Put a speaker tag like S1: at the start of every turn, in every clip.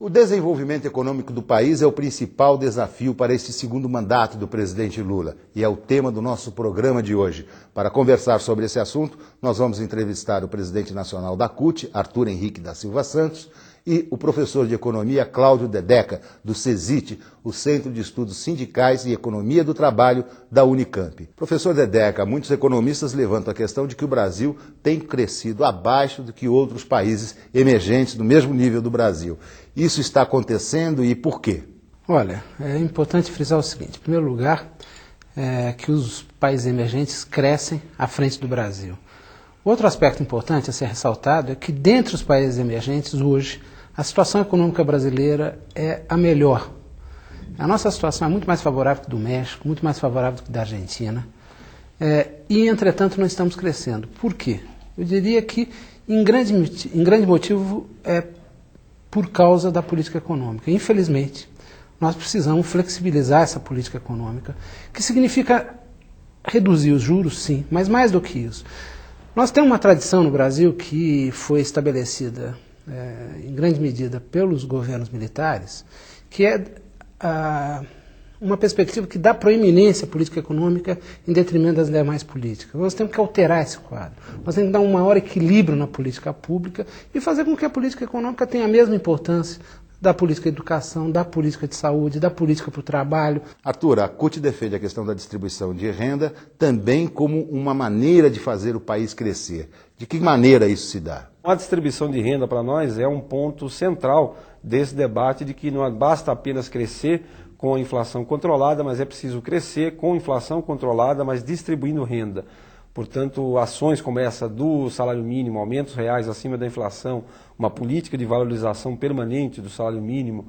S1: O desenvolvimento econômico do país é o principal desafio para este segundo mandato do presidente Lula e é o tema do nosso programa de hoje. Para conversar sobre esse assunto, nós vamos entrevistar o presidente nacional da CUT, Arthur Henrique da Silva Santos, e o professor de economia Cláudio Dedeca, do CESIT, o Centro de Estudos Sindicais e Economia do Trabalho da Unicamp. Professor Dedeca, muitos economistas levantam a questão de que o Brasil tem crescido abaixo do que outros países emergentes do mesmo nível do Brasil. Isso está acontecendo e por quê?
S2: Olha, é importante frisar o seguinte: em primeiro lugar, que os países emergentes crescem à frente do Brasil. Outro aspecto importante a ser ressaltado é que, dentre os países emergentes, hoje, a situação econômica brasileira é a melhor. A nossa situação é muito mais favorável que do México, muito mais favorável que da Argentina, e, entretanto, não estamos crescendo. Por quê? Eu diria que, em grande motivo, é por causa da política econômica. Infelizmente, nós precisamos flexibilizar essa política econômica, que significa reduzir os juros, sim, mas mais do que isso. Nós temos uma tradição no Brasil que foi estabelecida em grande medida pelos governos militares, que é uma perspectiva que dá proeminência à política econômica em detrimento das demais políticas. Nós temos que alterar esse quadro. Nós temos que dar um maior equilíbrio na política pública e fazer com que a política econômica tenha a mesma importância da política de educação, da política de saúde, da política para o trabalho.
S1: Arthur, a CUT defende a questão da distribuição de renda também como uma maneira de fazer o país crescer. De que maneira isso se dá?
S3: A distribuição de renda para nós é um ponto central desse debate de que não basta apenas crescer com a inflação controlada, mas é preciso crescer com inflação controlada, mas distribuindo renda. Portanto, ações como essa do salário mínimo, aumentos reais acima da inflação, uma política de valorização permanente do salário mínimo,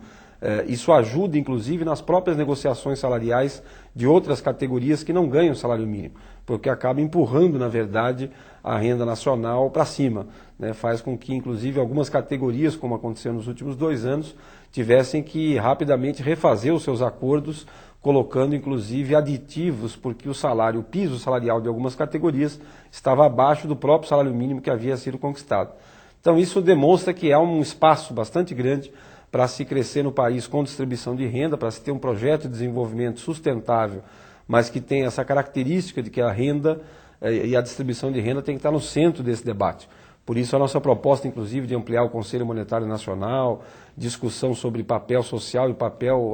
S3: isso ajuda, inclusive, nas próprias negociações salariais de outras categorias que não ganham salário mínimo, porque acaba empurrando, na verdade, a renda nacional para cima, né? Faz com que, inclusive, algumas categorias, como aconteceu nos últimos 2 anos, tivessem que rapidamente refazer os seus acordos, colocando inclusive aditivos, porque o piso salarial de algumas categorias estava abaixo do próprio salário mínimo que havia sido conquistado. Então isso demonstra que há um espaço bastante grande para se crescer no país com distribuição de renda, para se ter um projeto de desenvolvimento sustentável, mas que tem essa característica de que a renda e a distribuição de renda tem que estar no centro desse debate. Por isso a nossa proposta, inclusive, de ampliar o Conselho Monetário Nacional, discussão sobre papel social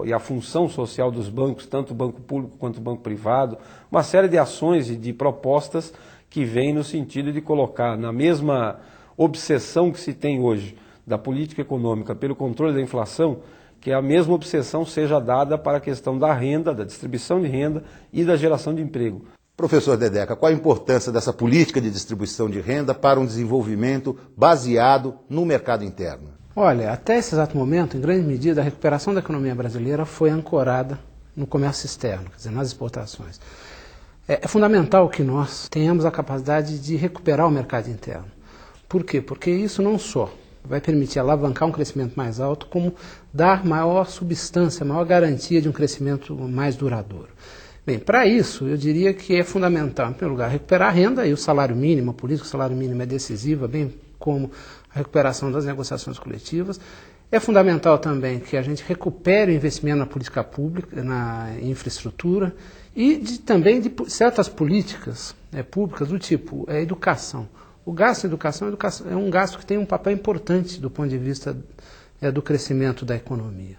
S3: e a função social dos bancos, tanto o banco público quanto o banco privado, uma série de ações e de propostas que vêm no sentido de colocar na mesma obsessão que se tem hoje da política econômica pelo controle da inflação, que a mesma obsessão seja dada para a questão da renda, da distribuição de renda e da geração de emprego.
S1: Professor Dedeca, qual a importância dessa política de distribuição de renda para um desenvolvimento baseado no mercado interno?
S2: Olha, até esse exato momento, em grande medida, a recuperação da economia brasileira foi ancorada no comércio externo, quer dizer, nas exportações. É fundamental que nós tenhamos a capacidade de recuperar o mercado interno. Por quê? Porque isso não só vai permitir alavancar um crescimento mais alto, como dar maior substância, maior garantia de um crescimento mais duradouro. Bem, para isso, eu diria que é fundamental, em primeiro lugar, recuperar a renda e o salário mínimo, a política do salário mínimo é decisiva, bem como a recuperação das negociações coletivas. É fundamental também que a gente recupere o investimento na política pública, na infraestrutura e também de certas políticas públicas do tipo educação. O gasto em educação é um gasto que tem um papel importante do ponto de vista do crescimento da economia.